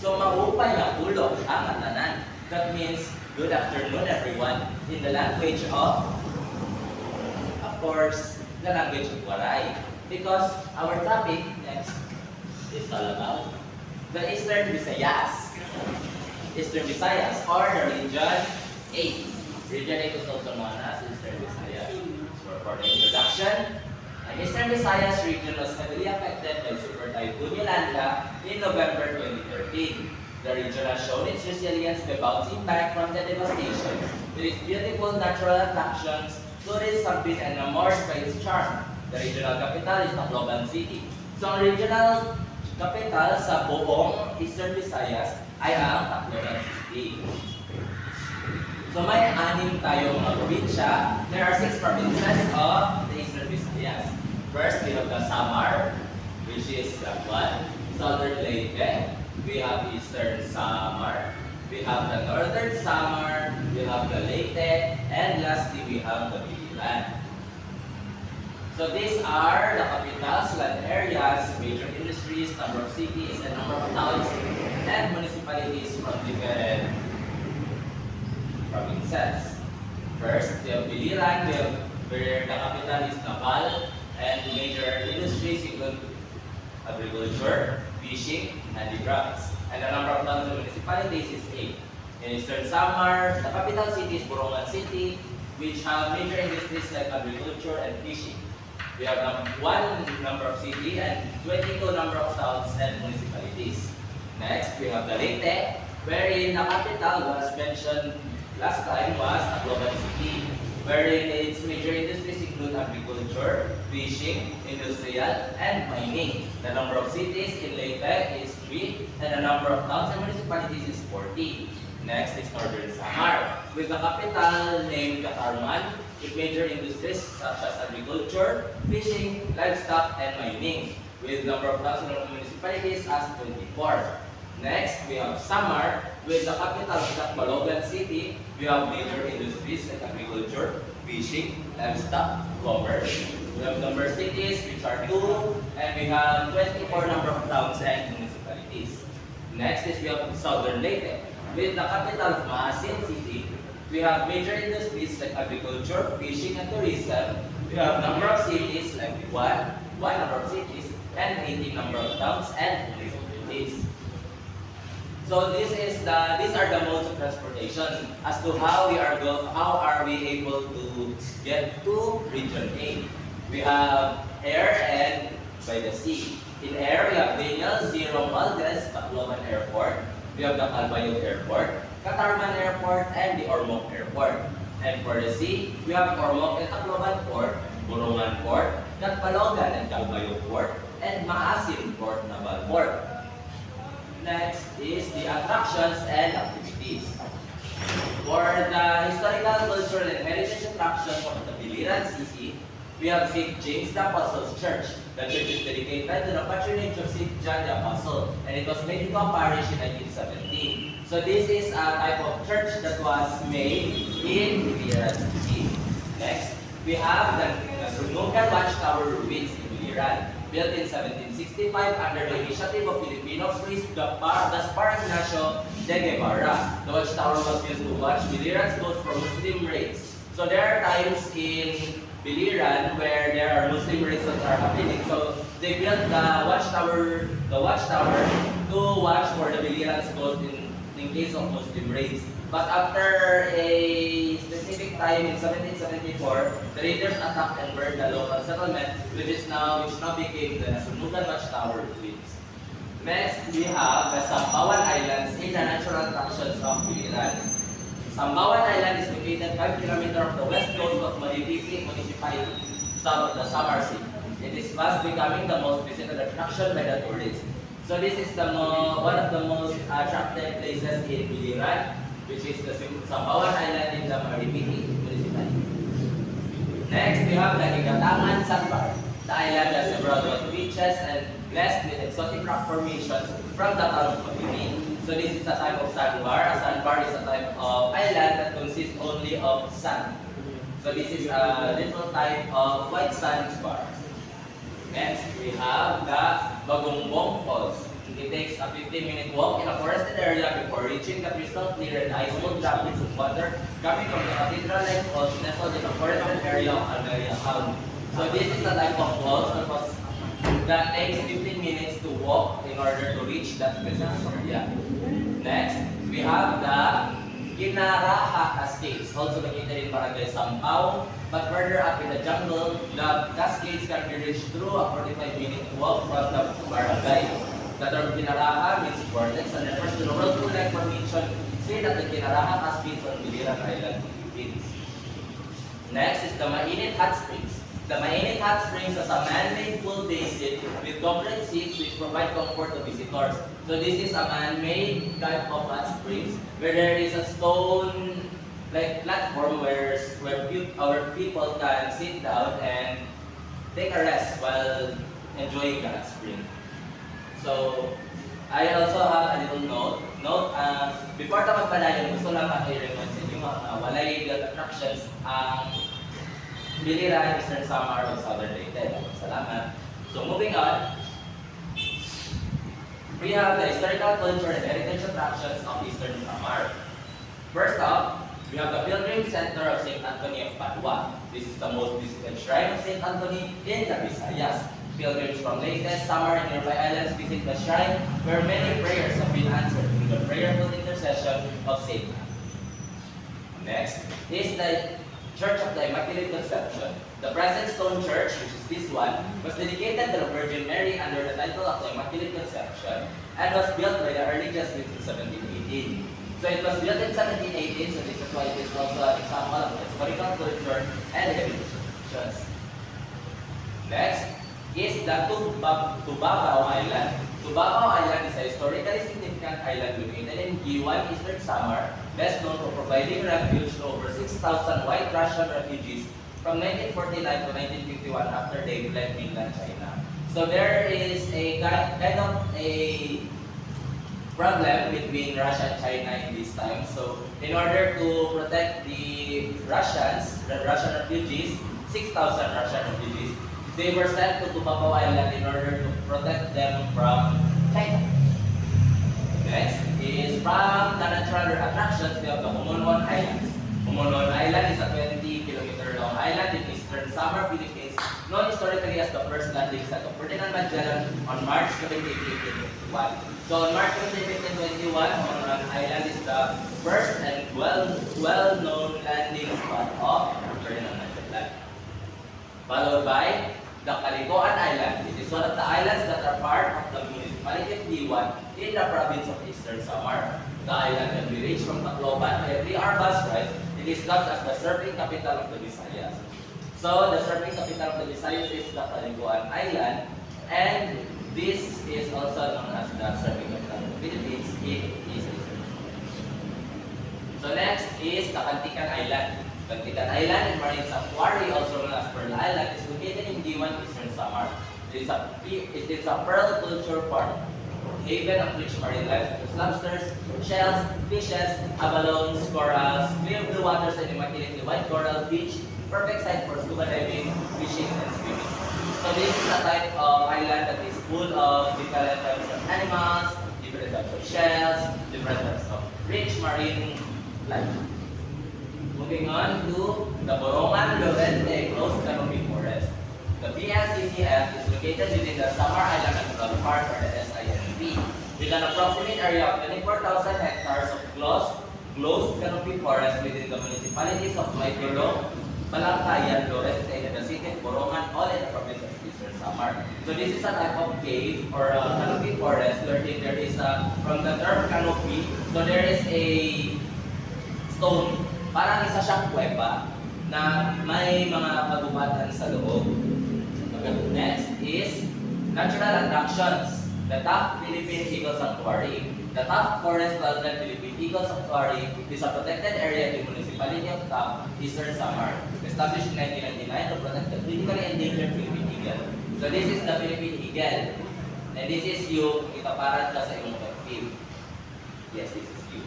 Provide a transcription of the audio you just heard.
So maupay nga ulo ang atanan. That means, good afternoon everyone. In the language of course, the language of Waray. Because our topic next is all about the Eastern Visayas. Eastern Visayas or the region 8. Region 8 is also known as Eastern Visayas. So for the introduction, the Eastern Visayas region was heavily affected by Super Typhoon Yolanda in November 2013. The region has shown its resilience by bouncing back from the devastation. With its beautiful natural attractions, tourists have been enamored by its charm. The regional capital is Tacloban City. So ang regional capital sa buong Eastern Visayas ay ang Tacloban City. So may 6 tayong mga probinsya. There are 6 provinces of the Eastern Visayas. First, we have the Samar, which is the Southern Leyte. We have Eastern Samar. We have the Northern Samar. We have the Leyte. And lastly, we have the Biliran. So these are the capitals, land areas, major industries, number of cities, and number of towns and municipalities from different provinces. First, we have Biliran, where the capital is Naval, and major industries include agriculture, fishing, handicrafts. And the number of towns and municipalities is 8. In Eastern Samar, the capital city is Borongan City, which have major industries like agriculture and fishing. We have one number of city and 22 number of towns and municipalities. Next, we have the Leyte, wherein the capital was mentioned last time was Tacloban City, wherein its major industries include agriculture, fishing, industrial, and mining. The number of cities in Leyte is 3, and the number of towns and municipalities is 40. Next is Northern Samar, with the capital named Katarman, with major industries such as agriculture, fishing, livestock, and mining, with number of towns and municipalities as 24. Next, we have Samar, with the capital of Tacloban City. We have major industries like agriculture, fishing, livestock, commerce. We have number of cities, which are 2, and we have 24 number of towns and municipalities. Next is we have Southern Leyte, with the capital of Maasin City. We have major industries like agriculture, fishing, and tourism. We have number of cities like 1 number of cities, and 18 number of towns and municipalities. So these are the modes of transportation as to how are we able to get to region A. We have air and by the sea. In air, we have Daniel Zero Valdez Tacloban Airport. We have the Calbayog Airport, Katarman Airport, and the Ormoc Airport. And for the sea, we have Ormoc and Tacloban Port, Borongan Port, Catbalogan and Calbayog Port, and Maasin Port Naval Port. Next is the attractions and activities. For the historical, cultural, and heritage attractions of the Biliran City, we have St. James the Apostle's Church. The church is dedicated to the patronage of St. John the Apostle, and it was made into a parish in 1917. So this is a type of church that was made in Biliran City. Next, we have the Sunugan Watchtower ruins in Biliran, built in 1765 under the initiative of Filipino priest Gaspar Ignacio de Guevara. The watchtower was used to watch Biliran's ghosts from Muslim raids. So there are times in Biliran where there are Muslim raids that are happening. So they built the watchtower to watch for the Biliran's ghost in case of Muslim raids. But after a specific time in 1774, the raiders attacked and burned the local settlement, which now became the Nasunugan Watchtower ruins. Next, we have the Sambawan Islands in the natural attractions of Biliran. Sambawan Island is located 5 km off the west coast of Malipiti Municipality, south of the Samar Sea. It is fast becoming the most visited attraction by the tourists. So this is one of the most attractive places in Biliran, which is the Sambawan Island in the Maripiti Municipality. Next, we have the Higatangan Sandbar. The island has several beaches and blessed with exotic rock formations from the town of Mabini. So this is a type of sandbar. A sandbar is a type of island that consists only of sand. So this is a little type of white sandbar. Next, we have the Bagongbong Falls. It takes a 15-minute walk in a forested area before reaching the crystal clear and ice-cold droplets of water coming from the cathedral-like falls nestled in a forested area of Almeria County. So this is the type of falls that takes 15 minutes to walk in order to reach that specific area. Next, we have the Ginaraha Cascades, also located in Barangay Sampao, but further up in the jungle, the cascades can be reached through a 45-minute walk from the barangay. The term Ginaraha means vortex and refers to the whirlpool-like formation seen at the Ginaraha Cascades on Biliran Island, Philippines. Next is the Mainit Hot Springs. The Mainit Hot Springs is a man-made pool basin with concrete seats which provide comfort to visitors. So this is a man-made type of hot springs where there is a stone like platform where our people can sit down and take a rest while enjoying the hot spring. So I also have a little note. Before tayo magpadayon, gusto lang i-remind sa inyo mga walay legal attractions ang Biliran, Eastern Samar, o Southern Leyte. Salamat. So moving on, we have the historical, culture, and heritage attractions of Eastern Samar. First up, we have the Pilgrim Center of St. Anthony of Padua. This is the most visited shrine of St. Anthony in the Visayas. Pilgrims from Leyte, Samar, and nearby islands visit the shrine where many prayers have been answered through the prayerful intercession of St. Anthony. Next is the Church of the Immaculate Conception. The present stone church, which is this one, was dedicated to the Virgin Mary under the title of the Immaculate Conception and was built by the early Jesuits in 1718. So it was built in 1718, so this is why it is also an example of historical culture and heritage traditions. Next is the Tubabao Island. Tubabao Island is a historically significant island located in Giwan, Eastern Samar, best known for providing refuge to over 6,000 white Russian refugees from 1949 to 1951 after they fled mainland China. So there is a kind of a problem between Russia and China in this time. So in order to protect the Russian refugees, 6,000 Russian refugees, they were sent to Tubabao Island in order to protect them from China. Next is from the natural attractions, we have the Humulon Islands. Humulon Island is a 20-kilometer long island in Eastern Samar, Philippines, known historically as the first landing site of Ferdinand Magellan on March 17, 1821. So on March 17, 1821, Humulon Island is the first and well-known landing spot of Ferdinand Magellan. Followed by the Caliguan Island. It is one of the islands that are part of the municipality of Diwan in the province of Eastern Samar. The island can be reached from Tacloban by a 3-hour bus ride. It is dubbed as the surfing capital of the Visayas. So the surfing capital of the Visayas is the Caliguan Island, and this is also known as the surfing capital of the Philippines in East Asia. So next is the Cantican Island. Cantican Island and Marine Sanctuary, also known as Pearl Island, is located in Diwan, Eastern Samar. It is a pearl culture park, haven of rich marine life such as lobsters, shells, fishes, abalones, corals, clear blue waters, and immaculately white coral beach, perfect site for scuba diving, fishing, and swimming. So this is a type of island that is full of different types of animals, different types of shells, different types of rich marine life. Moving on to the Borongan Lorente Closed Canopy Forest. The BLCCF is located within the Samar Island Natural Park, or the SINP, with an approximate area of 24,000 hectares of closed canopy forest within the municipalities of Maytulong, Balangkayan, Lorente, and the city of Borongan, all in the province of Eastern Samar. So this is a type of cave or a canopy forest where there is from the term canopy, so there is a stone. Parang isa siyang kuweba na may mga kagubatan sa loob. Next is natural attractions. The Taft Philippine Eagle Sanctuary. The Taft Forest Wildlife Philippine Eagle Sanctuary is a protected area in the municipality of Taft, Eastern Samar, established in 1999 to protect the critically endangered Philippine eagle. So this is the Philippine eagle. And this is you, ikaparan ka sa iyong captive. Yes, this is you.